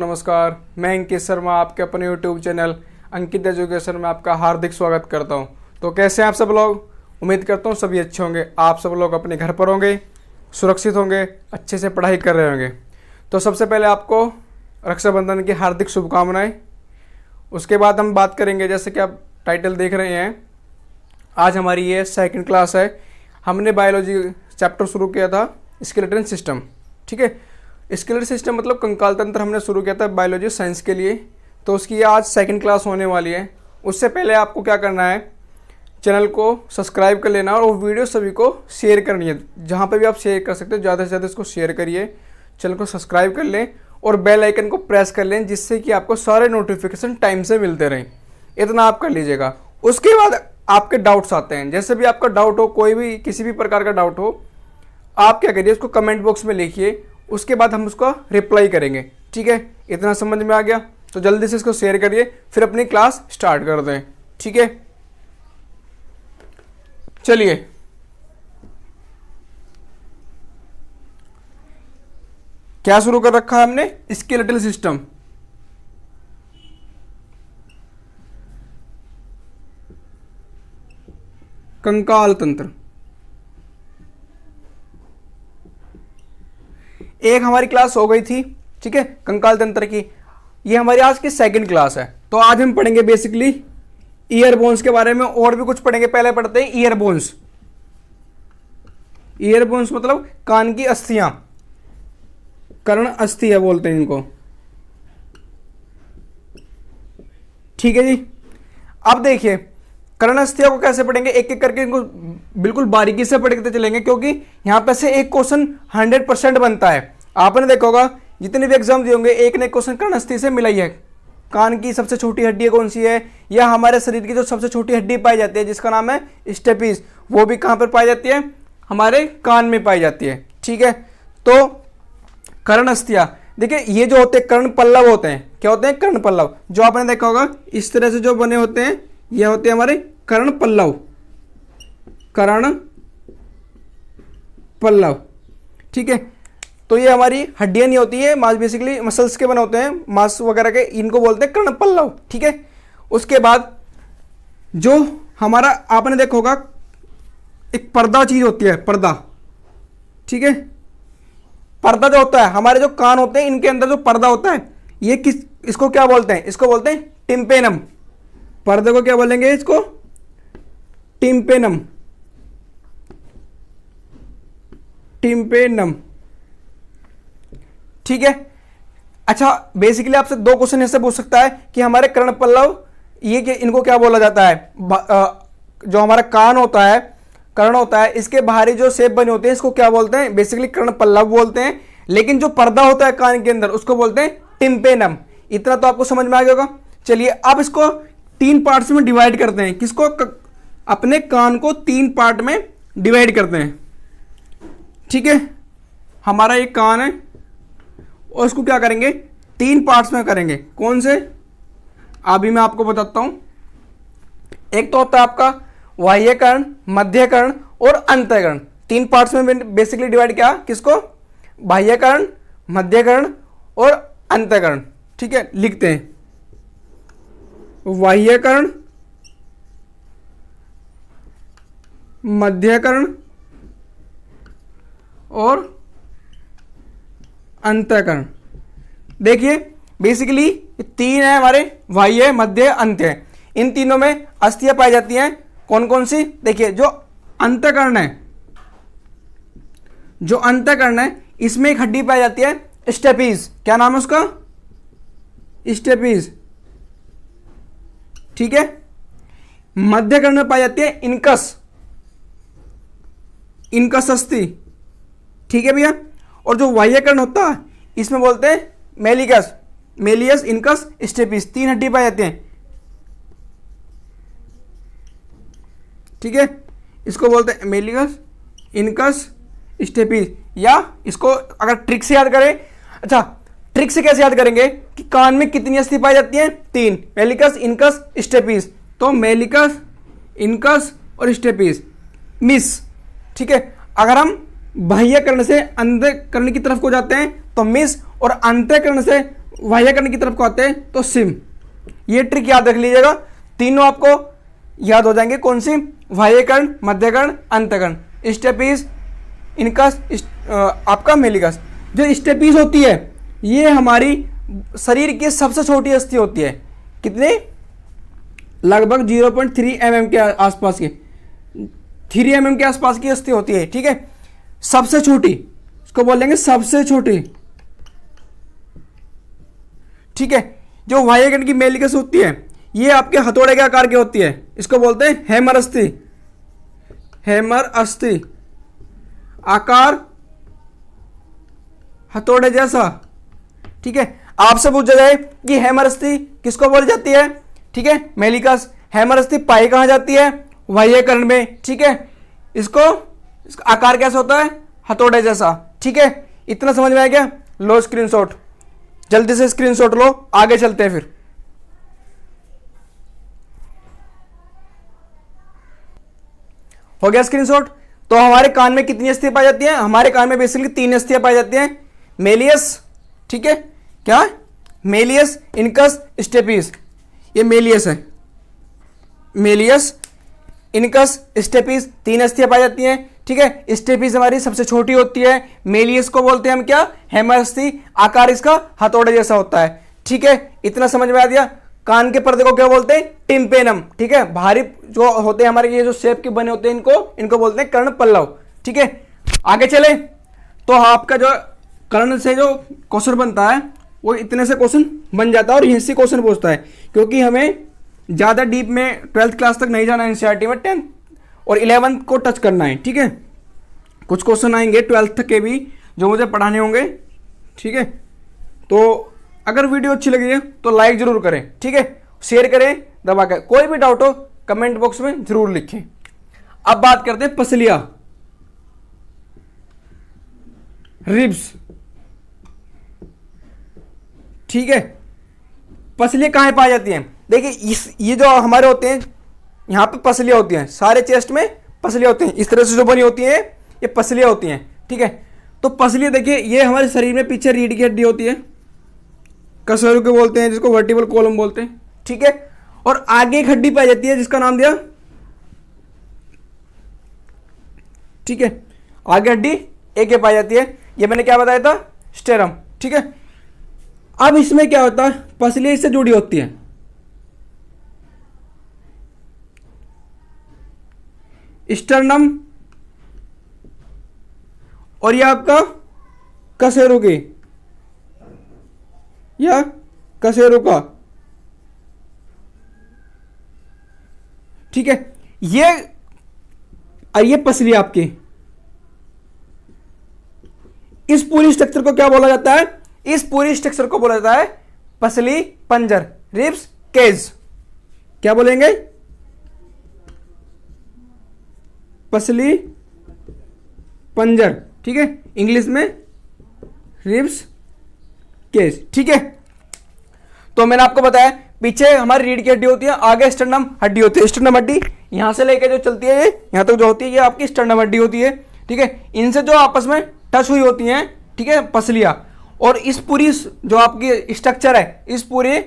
नमस्कार, मैं अंकित शर्मा आपके अपने यूट्यूब चैनल अंकित एजुकेशन में आपका हार्दिक स्वागत करता हूं। तो कैसे हैं आप सब लोग? उम्मीद करता हूं सभी अच्छे होंगे। आप सब लोग अपने घर पर होंगे, सुरक्षित होंगे, अच्छे से पढ़ाई कर रहे होंगे। तो सबसे पहले आपको रक्षाबंधन की हार्दिक शुभकामनाएं। उसके बाद हम बात करेंगे, जैसे कि आप टाइटल देख रहे हैं, आज हमारी ये सेकंड क्लास है। हमने बायोलॉजी चैप्टर शुरू किया था स्केलेटन सिस्टम। ठीक है, स्केलेटन सिस्टम मतलब कंकाल तंत्र हमने शुरू किया था बायोलॉजी साइंस के लिए। तो उसकी आज सेकंड क्लास होने वाली है। उससे पहले आपको क्या करना है, चैनल को सब्सक्राइब कर लेना और वो वीडियो सभी को शेयर करनी है। जहाँ पे भी आप शेयर कर सकते हो, ज़्यादा से ज़्यादा इसको शेयर करिए, चैनल को सब्सक्राइब कर लें और बेल आइकन को प्रेस कर लें, जिससे कि आपको सारे नोटिफिकेशन टाइम से मिलते रहें। इतना आप कर लीजिएगा। उसके बाद आपके डाउट्स आते हैं। जैसे भी आपका डाउट हो, कोई भी किसी भी प्रकार का डाउट हो, आप क्या करिए, उसको कमेंट बॉक्स में लिखिए। उसके बाद हम उसका रिप्लाई करेंगे। ठीक है, इतना समझ में आ गया? तो जल्दी से इसको शेयर करिए, फिर अपनी क्लास स्टार्ट कर दें। ठीक है, चलिए क्या शुरू कर रखा है हमने? Skeletal system. कंकाल तंत्र। एक हमारी क्लास हो गई थी, ठीक है, कंकाल तंत्र की। ये हमारी आज की सेकंड क्लास है। तो आज हम पढ़ेंगे बेसिकली ईयर बोन्स के बारे में, और भी कुछ पढ़ेंगे। पहले पढ़ते हैं ईयर बोन्स। ईयर बोन्स मतलब कान की अस्थियां, कर्ण अस्थियां बोलते हैं इनको। ठीक है जी। अब देखिए कर्ण अस्थियां को कैसे पढ़ेंगे, एक एक करके इनको बिल्कुल बारीकी से पढ़ते चलेंगे, क्योंकि यहां पर से एक क्वेश्चन 100% बनता है। आपने देखा होगा जितने भी एग्जाम दिए होंगे, एक ने क्वेश्चन कर्ण अस्थि से मिला ही है। कान की सबसे छोटी हड्डी कौन सी है, या हमारे शरीर की जो सबसे छोटी हड्डी पाई जाती है जिसका नाम है स्टेपीज, वो भी कहां पर पाई जाती है? हमारे कान में पाई जाती है। ठीक है, तो कर्ण अस्थियां देखिए, ये जो होते हैं कर्ण पल्लव होते हैं। क्या होते हैं? कर्ण पल्लव। जो आपने देखा होगा इस तरह से जो बने होते हैं, ये होते हैं हमारे कर्ण पल्लव। कर्ण पल्लव। ठीक है, तो ये हमारी हड्डियां नहीं होती है, मांस बेसिकली मसल्स के बने होते हैं, मांस वगैरह के, इनको बोलते हैं कर्ण पल्लव। ठीक है, उसके बाद जो हमारा आपने देखा होगा एक पर्दा चीज होती है, पर्दा। ठीक है, पर्दा जो होता है, हमारे जो कान होते हैं इनके अंदर जो पर्दा होता है, ये किस, इसको क्या बोलते हैं? इसको बोलते हैं टिम्पेनम। पर्दे को क्या बोलेंगे? इसको टिम्पेनम। टिम्पेनम। ठीक है। अच्छा, बेसिकली आपसे दो क्वेश्चन ऐसे पूछ सकता है कि हमारे कर्ण पल्लव, ये इनको क्या बोला जाता है? जो हमारा कान होता है, कर्ण होता है, इसके बाहरी जो शेप बने होते हैं, इसको क्या बोलते हैं? बेसिकली कर्ण पल्लव बोलते हैं। लेकिन जो पर्दा होता है कान के अंदर, उसको बोलते हैं टिम्पेनम। इतना तो आपको समझ में आ गया होगा। चलिए अब इसको 3 पार्ट्स में डिवाइड करते हैं। किसको? अपने कान को 3 पार्ट में डिवाइड करते हैं। ठीक है, हमारा एक कान है और इसको क्या करेंगे? 3 पार्ट्स में करेंगे। कौन से? अभी मैं आपको बताता हूं। एक तो होता है आपका बाह्य कर्ण, मध्य कर्ण और अंतःकर्ण। 3 पार्ट्स में बेसिकली डिवाइड किया। किसको? बाह्य कर्ण, मध्य कर्ण और अंतःकर्ण। ठीक है, लिखते हैं बाह्य कर्ण, मध्य कर्ण और अंतःकर्ण। देखिए बेसिकली 3 है हमारे, बाह्य, मध्य, अंत्य। इन तीनों में अस्थियां पाई जाती हैं। कौन कौन सी? देखिए जो अंतःकर्ण है, जो अंतःकर्ण है, इसमें एक हड्डी पाई जाती है स्टेपीज। क्या नाम है उसका? स्टेपीज। ठीक है, मध्य कर्ण में पाई जाती है इनकस, इनकस अस्थि। ठीक है भैया। और जो बाह्य कर्ण होता है, इसमें बोलते हैं मेलिकस, मेलियस, इनकस, स्टेपीज। 3 हड्डी पाई जाती हैं। ठीक है, इसको बोलते हैं मेलिकस, इनकस, स्टेपीज। या इसको अगर ट्रिक से याद करें, अच्छा ट्रिक से कैसे याद करेंगे कि कान में कितनी अस्थि पाई जाती हैं? 3, मेलिकस, इनकस, स्टेपीज। तो मेलिकस, इनकस और स्टेपीज मिस। ठीक है, अगर हम बाह्य कर्ण से अंतःकर्ण की तरफ को जाते हैं तो मिस, और अंतःकर्ण से बाह्यकर्ण की तरफ को आते हैं तो सिम। ये ट्रिक याद रख लीजिएगा, तीनों आपको याद हो जाएंगे। कौन सी? बाह्यकर्ण, मध्यकर्ण, अंतकर्ण। स्टेपीज, इनकस, आपका मेलिकस। जो स्टेपीज होती है ये हमारी शरीर की सबसे छोटी अस्थि होती है। कितने? लगभग 0.3 mm के आसपास की, 3 mm के आसपास की अस्थि होती है। ठीक है, सबसे छोटी, इसको बोलेंगे सबसे छोटी। ठीक है, जो बाह्यकर्ण की मेलिकस होती है ये आपके हथौड़े के आकार की होती है, इसको बोलते हैं हैमर अस्थि। हैमर अस्थि, आकार हथौड़े जैसा। ठीक है, आपसे पूछा जाए कि हैमर अस्थि किसको बोली जाती है? ठीक है, मेलिकस। हैमर अस्थि पाई कहां जाती है? बाह्यकर्ण में। ठीक है, इसका आकार कैसा होता है? हथौड़े जैसा। ठीक है, इतना समझ में आ गया? लो स्क्रीनशॉट, जल्दी से स्क्रीनशॉट लो, आगे चलते हैं फिर। हो गया स्क्रीनशॉट? तो हमारे कान में कितनी अस्थियां पाई जाती हैं? हमारे कान में बेसिकली 3 अस्थियां पाई जाती हैं। मेलियस, ठीक है, क्या? Malleus, incus, stapes. ये मेलियस है, मेलियस, इनकस, स्टेपीज, 3 अस्थियां पाई जाती हैं। ठीक है, स्टेपीज हमारी सबसे छोटी होती है। मेलियस को बोलते हैं हम क्या? हैमर अस्थि, आकार इसका हथौड़े जैसा होता है। ठीक है, इतना समझ में आ गया? कान के पर्दे को क्या बोलते हैं? टिम्पेनम। ठीक है, भारी जो होते हैं हमारे, ये जो शेप के बने होते हैं, इनको बोलते हैं कर्ण पल्लव। ठीक है, आगे चले तो आपका जो कर्ण से जो क्वेश्चन बनता है वो इतने से क्वेश्चन बन जाता है और यहीं से क्वेश्चन पूछता है, क्योंकि हमें ज़्यादा डीप में 12th क्लास तक नहीं जाना है एनसीईआरटी में, 10th और 11th को टच करना है। ठीक है, कुछ क्वेश्चन आएंगे 12th तक के भी जो मुझे पढ़ाने होंगे। ठीक है, तो अगर वीडियो अच्छी लगी है तो लाइक जरूर करें। ठीक है, शेयर करें दबा कर। कोई भी डाउट हो कमेंट बॉक्स में जरूर लिखें। अब बात करते हैं पसलियां, रिब्स। ठीक है, पसलियां कहां पाई जाती हैं? देखिए ये जो हमारे होते हैं यहां पे पसलियां होती हैं, सारे चेस्ट में पसलियां होती हैं, इस तरह से जो बनी होती हैं ये पसलियां होती हैं। ठीक है, तो पसलियां देखिए ये हमारे शरीर में पीछे रीढ़ की हड्डी होती है, कशेरुकी के बोलते हैं, जिसको वर्टिब्रल कॉलम बोलते हैं। ठीक है, और आगे एक हड्डी पाई जाती है जिसका नाम दिया, ठीक है, आगे हड्डी एक पाई जाती है, ये मैंने क्या बताया था? स्टेरम। ठीक है, अब इसमें क्या होता है? पसलियां इससे जुड़ी होती है, स्टर्नम और ये आपका कशेरुकी या कशेरुका। ठीक है, ये पसली आपकी, इस पूरी स्ट्रक्चर को क्या बोला जाता है? इस पूरी स्ट्रक्चर को बोला जाता है पसली पंजर, रिब्स केज। क्या बोलेंगे? पसली पंजर। ठीक है, इंग्लिश में रिब्स केज। ठीक है, तो मैंने आपको बताया पीछे हमारी रीढ़ की हड्डी होती है, आगे स्टर्नम हड्डी होती है। स्टर्नम हड्डी यहां से लेके जो चलती है यहां तक जो होती है ये आपकी स्टर्नम हड्डी होती है। ठीक है, इनसे जो आपस में टच हुई होती हैं, ठीक है, पसलियां। और इस पूरी जो आपकी स्ट्रक्चर है, इस पूरे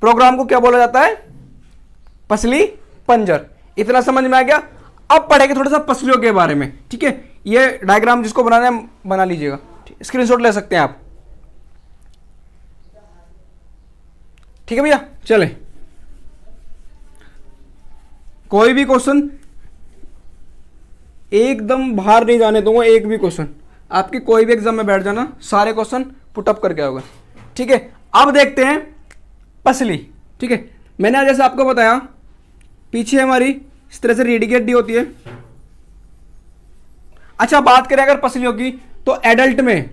प्रोग्राम को क्या बोला जाता है? पसली पंजर। इतना समझ में आ गया? अब पढ़ेंगे थोड़ा सा पसलियों के बारे में। ठीक है, ये डायग्राम जिसको बनाना है बना लीजिएगा, स्क्रीनशॉट ले सकते हैं आप। ठीक है भैया, चले कोई भी क्वेश्चन एकदम बाहर नहीं जाने दूंगा। एक भी क्वेश्चन आपकी कोई भी एग्जाम में बैठ जाना, सारे क्वेश्चन पुटअप करके आओगे। ठीक है, अब देखते हैं पसली। ठीक है, मैंने जैसे आपको बताया पीछे हमारी इस तरह से रीढ़ की हड्डी होती है। अच्छा, बात करें अगर पसलियों की तो एडल्ट में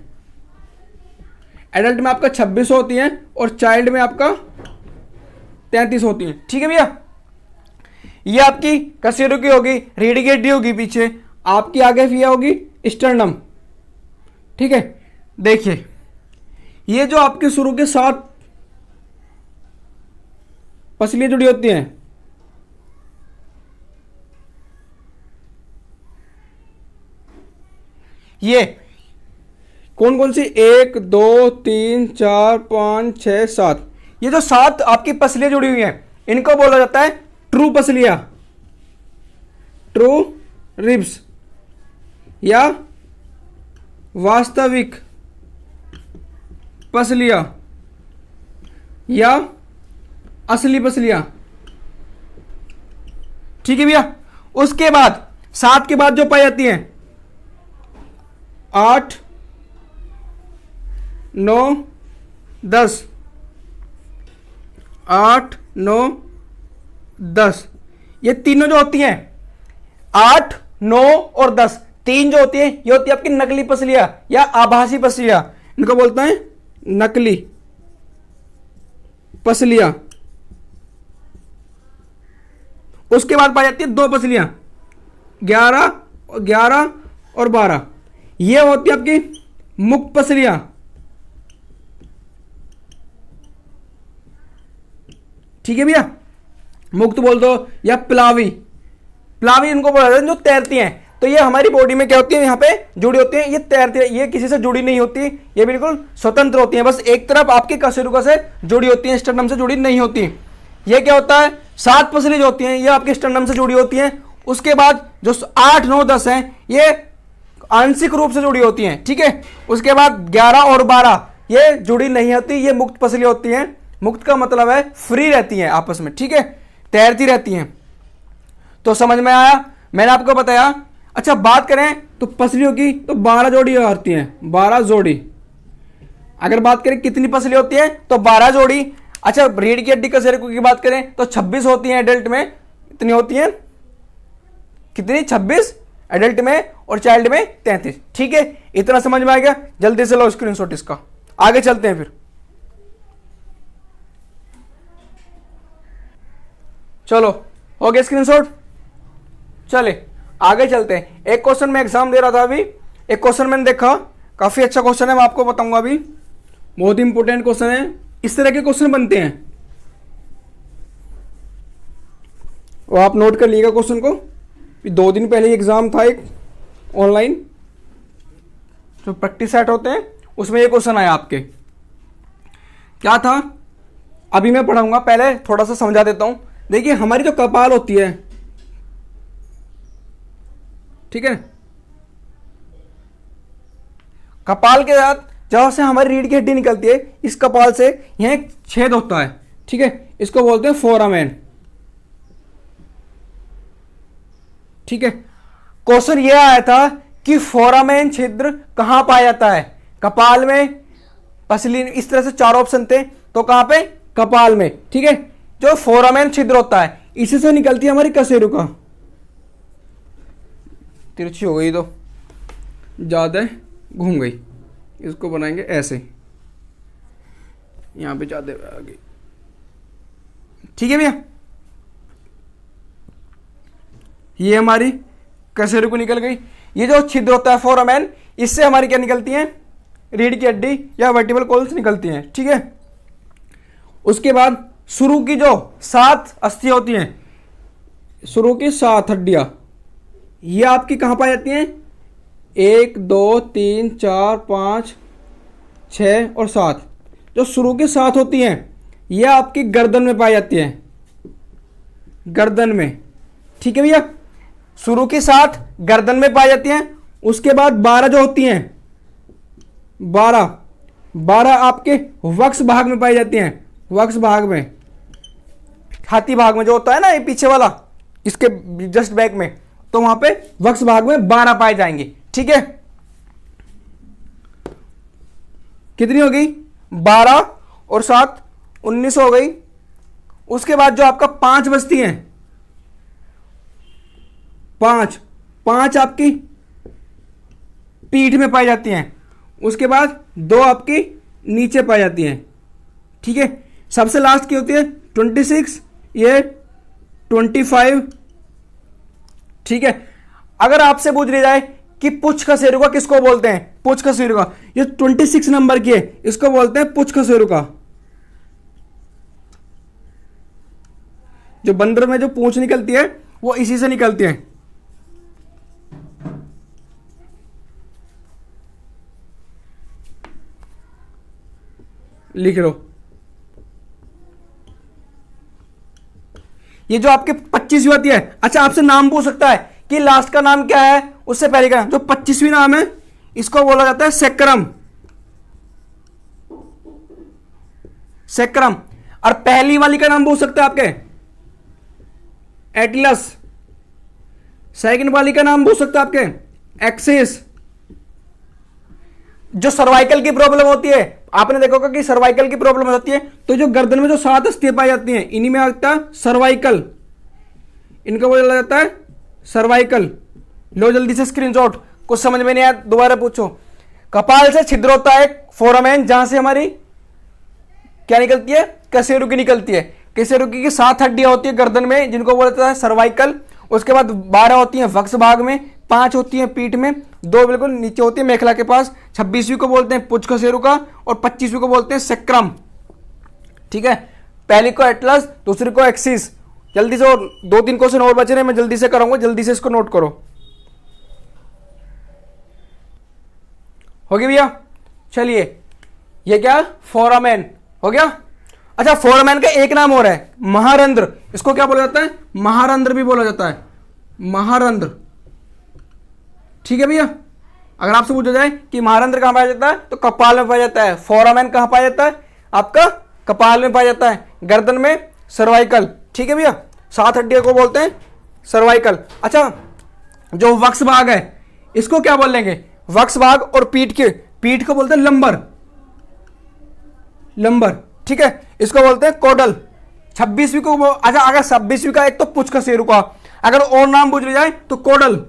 आपका 26 होती हैं और चाइल्ड में आपका 33 होती हैं। ठीक है भैया, ये आपकी कशेरुकी होगी, रीढ़ की हड्डी होगी पीछे, आपकी आगे फिर होगी स्टर्नम। ठीक है, देखिए ये जो आपके शुरू के 7 पसलियां जुड़ी होती हैं, कौन कौन सी? 1 2 3 4 5 6 7। ये जो 7 आपकी पसलियां जुड़ी हुई हैं इनको बोला जाता है ट्रू पसलियां, ट्रू रिब्स, या वास्तविक पसलियां, या असली पसलियां। ठीक है भैया। उसके बाद 7 के बाद जो पाई जाती हैं 8 9 10, 8 9 10, ये तीनों जो होती हैं 8 9 और 10, तीन जो होती है ये होती है आपकी नकली पसलियां या आभासी पसलियां, इनको बोलते हैं नकली पसलियां। उसके बाद पाई जाती है 2 पसलियां 11 11 और 12, ये होती है आपकी मुक्त पसलियां। ठीक है भैया। मुक्त बोल दो या प्लावी, प्लावी इनको बोला जाता है जो तैरती हैं। तो ये हमारी बॉडी में क्या होती है, यहाँ पे जुड़ी होती है, ये तैरती है, ये किसी से जुड़ी नहीं होती, ये बिल्कुल स्वतंत्र होती है, बस एक तरफ आपकी कशेरुका से जुड़ी होती है, स्टर्नम से जुड़ी नहीं होती। ये क्या होता है 7 पसली जो होती हैं ये आपके स्टर्नम से जुड़ी होती हैं। उसके बाद जो 8 9 10 हैं ये आंशिक रूप से जुड़ी होती हैं। ठीक है। उसके बाद 11 और 12 ये जुड़ी नहीं होती, ये मुक्त पसली होती हैं। मुक्त का मतलब है फ्री रहती हैं आपस में। ठीक है, तैरती रहती हैं। तो समझ में आया, मैंने आपको बताया। अच्छा बात करें तो पसलियों की तो 12 जोड़ी आती हैं, 12 जोड़ी। अगर बात करें कितनी पसली होती है तो 12 जोड़ी। अच्छा रीढ़ की हड्डी कशेरुकी की बात करें तो 26 होती हैं एडल्ट में। इतनी होती हैं कितनी? 26 एडल्ट में और चाइल्ड में 33। ठीक है, इतना समझ में आ गया। जल्दी से लो स्क्रीनशॉट इसका, आगे चलते हैं फिर। चलो हो गया स्क्रीनशॉट, चले आगे चलते हैं। एक क्वेश्चन मैं एग्जाम दे रहा था अभी, एक क्वेश्चन मैंने देखा, काफी अच्छा क्वेश्चन है, मैं आपको बताऊंगा अभी, बहुत इंपॉर्टेंट क्वेश्चन है। इस तरह के क्वेश्चन बनते हैं, वो आप नोट कर लीजिएगा क्वेश्चन को। 2 दिन पहले एग्जाम था एक ऑनलाइन, जो प्रैक्टिस सेट होते हैं उसमें ये क्वेश्चन आया आपके। क्या था अभी मैं पढ़ाऊंगा, पहले थोड़ा सा समझा देता हूं। देखिए हमारी जो कपाल होती है, ठीक है, कपाल के साथ जहां से हमारी रीढ़ की हड्डी निकलती है, इस कपाल से यहां एक छेद होता है। ठीक है, इसको बोलते हैं फोरामेन। ठीक है, क्वेश्चन ये आया था कि फोरामेन छिद्र कहां पाया जाता है? कपाल में, पसली, इस तरह से 4 ऑप्शन थे, तो कहां पे? कपाल में। ठीक है, जो फोरामेन छिद्र होता है इसी से निकलती है हमारी कशेरुका। तिरछी हो गई तो ज्यादा घूम गई, इसको बनाएंगे ऐसे, यहां पे ज्यादा आ गई। ठीक है भैया, ये हमारी कशेरुका निकल गई। ये जो छिद्र होता है फोरामेन, इससे हमारी क्या निकलती है? रीढ़ की हड्डी या वर्टिब्रल कॉलम्स निकलती हैं। ठीक है, उसके बाद शुरू की जो 7 अस्थियां होती हैं, शुरू की 7 हड्डियां, ये आपकी कहां पाई जाती हैं? 1 2 3 4 5 6 और 7। जो शुरू की 7 होती हैं ये आपकी गर्दन में पाई जाती हैं, गर्दन में। ठीक है भैया, शुरू की 7 गर्दन में पाई जाती हैं। उसके बाद 12 जो होती हैं, 12 आपके वक्ष भाग में पाई जाती हैं, वक्ष भाग में, छाती भाग में जो होता है ना, ये पीछे वाला, इसके जस्ट बैक में, तो वहां पे वक्ष भाग में 12 पाए जाएंगे। ठीक है, कितनी हो गई? 12 और 7 19 हो गई। उसके बाद जो आपका 5 बचती हैं, 5 आपकी पीठ में पाई जाती हैं। उसके बाद 2 आपकी नीचे पाई जाती हैं। ठीक है, सबसे लास्ट की होती है 26, ये 25। ठीक है, अगर आपसे पूछ लिया जाए कि पुच्छ कशेरुका किसको बोलते हैं? पुच्छ कशेरुका, ये 26 नंबर की है, इसको बोलते हैं पुच्छ कशेरुका। जो बंदर में जो पूंछ निकलती है वो इसी से निकलती है। लिख लो। ये जो आपके 25वीं होती है, अच्छा आपसे नाम पूछ सकता है कि लास्ट का नाम क्या है, उससे पहले का जो 25वीं नाम है इसको बोला जाता है सेक्रम। सेक्रम। और पहली वाली का नाम पूछ सकते हैं आपके एटलस। सेकंड वाली का नाम पूछ सकते हैं आपके एक्सिस। जो सर्वाइकल की प्रॉब्लम होती है, आपने देखा होगा कि सर्वाइकल की प्रॉब्लम होती है तो जो गर्दन में जो 7 अस्थियां पाई जाती हैं इन्हीं में आता है सर्वाइकल। इनको बोला जाता है सर्वाइकल। लो जल्दी से स्क्रीनशॉट, कुछ समझ में नहीं आया दोबारा पूछो। कपाल से छिद्र होता है फोरामेन, जहां से हमारी क्या निकलती है, कशेरुकी निकलती है। कशेरुकी की 7 हड्डियां होती है गर्दन में जिनको बोला जाता है सर्वाइकल। उसके बाद 12 होती हैं वक्ष भाग में, 5 होती हैं पीठ में, 2 बिल्कुल नीचे होती है मेखला के पास। 26वीं को बोलते हैं पुच्छ कशेरुका और 25वीं को बोलते हैं सेक्रम। ठीक है, पहली को एटलस, दूसरी को एक्सिस। जल्दी से, और 2-3 क्वेश्चन और बचे रहे, मैं जल्दी से कराऊंगा, जल्दी से इसको नोट करो। हो गया भैया? चलिए, ये क्या, फोरामेन हो गया। अच्छा, फोरामेन का एक नाम और है महारंध्र। इसको क्या बोला जाता है, महारंध्र भी बोला जाता है, महारंध्र। ठीक है भैया, अगर आपसे पूछा जाए कि महारंध्र कहां पाया जाता है तो कपाल में पाया जाता है। फोरामेन कहां पाया जाता है, आपका कपाल में पाया जाता है, गर्दन में सर्वाइकल। ठीक है भैया, 7 हड्डियों को बोलते हैं सर्वाइकल। अच्छा, जो वक्ष भाग है इसको क्या बोल लेंगे, वक्ष भाग। और पीठ को बोलते हैं लंबर, लंबर। ठीक है, इसको बोलते हैं कोडल। 26वीं को, अच्छा अगर 26वीं का एक तो पुच्छ कशेरुका, अगर और नाम पूछ लिया जाए तो कोडल।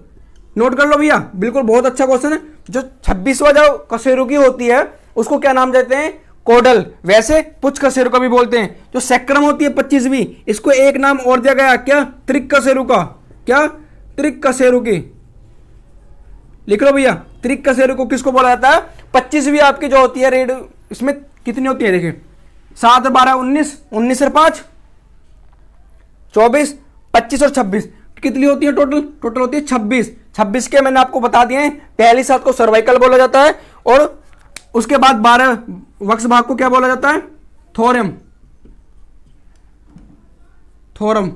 नोट कर लो भैया, बिल्कुल बहुत अच्छा क्वेश्चन है। जो 26वां जो कशेरुकी होती है उसको क्या नाम देते हैं, कोडल। वैसे पुच्छ कशेरुका भी बोलते हैं। जो सेक्रम होती है 25वीं, इसको एक नाम और दिया गया, क्या, त्रिक कशेरुका। क्या, त्रिक कशेरुकी। लिख लो भैया, त्रिक कशेरुका किसको बोला जाता है। 25वीं आपकी जो होती है रेड, इसमें कितनी होती है देखिए, 7 12 19, 19 और 5 24, 25 और 26 कितनी होती है टोटल होती है 26। 26 के मैंने आपको बता दिए हैं। पहली 7 को सर्वाइकल बोला जाता है और उसके बाद 12 वक्ष भाग को क्या बोला जाता है, थोरम। थोरम,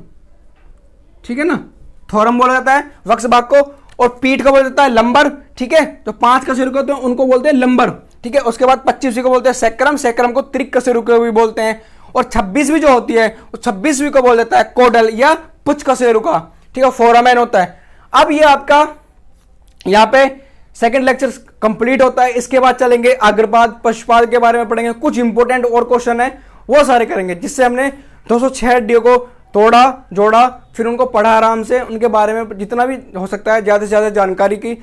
ठीक है ना, थोरम बोला जाता है वक्ष भाग को। और पीठ को बोला जाता है लंबर। ठीक है, तो 5 कशेरुका होते हैं उनको बोलते हैं लंबर। ठीक है, उसके बाद 25वीं को बोलते हैं सेक्रम, सेक्रम को त्रिक कशेरुका भी बोलते हैं। और 26वीं जो होती है वो 26वीं को बोल देता है कोडल या पुच्छ कशेरुका। ठीक है, फोरामेन होता है। अब ये आपका यहां पे सेकंड लेक्चर कंप्लीट होता है। इसके बाद चलेंगे अग्रपाद पश्चपाद के बारे में पढ़ेंगे। कुछ इंपॉर्टेंट और क्वेश्चन है वो सारे करेंगे, जिससे हमने 206 हड्डियों को तोड़ा जोड़ा, फिर उनको पढ़ा आराम से, उनके बारे में जितना भी हो सकता है ज्यादा से ज्यादा जानकारी की।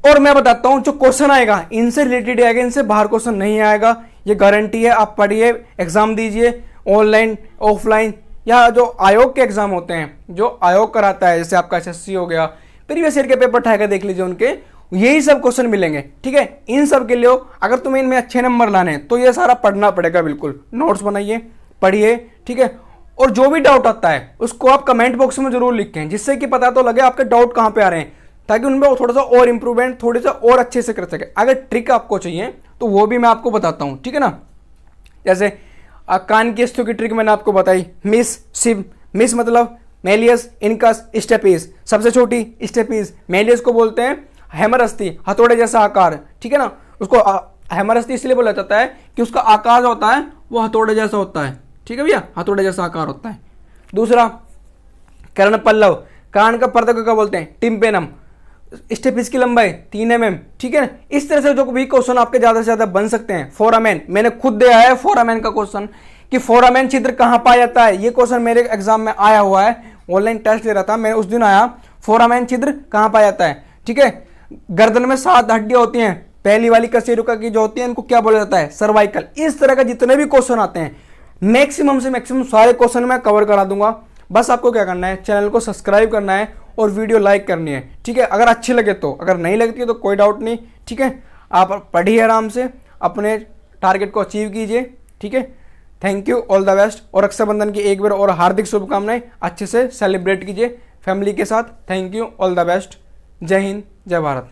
और मैं बताता हूं जो क्वेश्चन आएगा इनसे रिलेटेड आएगा, इनसे बाहर क्वेश्चन नहीं आएगा, ये गारंटी है। आप पढ़िए, एग्जाम दीजिए, ऑनलाइन ऑफलाइन, या जो आयोग के एग्जाम होते हैं, जो आयोग कराता है, जैसे आपका एसएससी हो गया, प्रीवियस ईयर के पेपर उठाकर देख लीजिए, उनके यही सब क्वेश्चन मिलेंगे। ठीक है, इन सब के लिए अगर तुम्हें इनमें अच्छे नंबर लाने हैं तो ये सारा पढ़ना पड़ेगा। बिल्कुल नोट्स बनाइए, पढ़िए। ठीक है, और जो भी डाउट आता है उसको आप कमेंट बॉक्स में जरूर लिखें, जिससे कि पता तो लगे आपके डाउट कहां पे आ रहे हैं, ताकि उनमें थोड़ा सा और इंप्रूवमेंट, थोड़ा सा और अच्छे से कर सके। अगर ट्रिक आपको चाहिए तो वो भी मैं आपको बताता हूं। ठीक है ना, जैसे कान की अस्थियों की ट्रिक मैंने आपको बताई, मिस सिव। मिस मतलब मेलियस, इनकस, स्टेपीज। सबसे छोटी स्टेपीज, मेलियस को बोलते हैं हैमर अस्थि, हथौड़े जैसा आकार। ठीक है ना, उसको हैमर अस्थि इसलिए बोला जाता है कि उसका आकार होता है वो हथौड़े जैसा होता है। ठीक है भैया, हथौड़े जैसा आकार होता है। दूसरा कर्ण पल्लव, कान का पर्दा को क्या बोलते हैं, टिम्पेनम। स्टेपिस की लंबाई 3 mm। ठीक है ना, इस तरह से जो भी क्वेश्चन आपके ज्यादा से ज्यादा बन सकते हैं। फोरामेन, मैंने खुद दिया है फोरामेन का क्वेश्चन कि फोरामेन छिद्र कहां पाया जाता है। ये क्वेश्चन मेरे एग्जाम में आया हुआ है, ऑनलाइन टेस्ट ले रहा था मैं, उस दिन आया फोरामेन छिद्र कहां पाया जाता है। ठीक है, गर्दन में 7 हड्डियां होती हैं, पहली वाली कशेरुका की जो होती है इनको क्या बोला जाता है, सर्वाइकल। इस तरह का जितने भी क्वेश्चन आते हैं मैक्सिमम से मैक्सिमम सारे क्वेश्चन मैं कवर करा दूंगा। बस आपको क्या करना है, चैनल को सब्सक्राइब करना है और वीडियो लाइक करनी है। ठीक है, अगर अच्छी लगे तो, अगर नहीं लगती है तो कोई डाउट नहीं। ठीक है, आप पढ़िए आराम से, अपने टारगेट को अचीव कीजिए। ठीक है, thank you, all the best. और रक्षाबंधन की एक बार और हार्दिक शुभकामनाएं, अच्छे से सेलिब्रेट कीजिए फैमिली के साथ। Thank you, all the best. जय हिंद, जय भारत।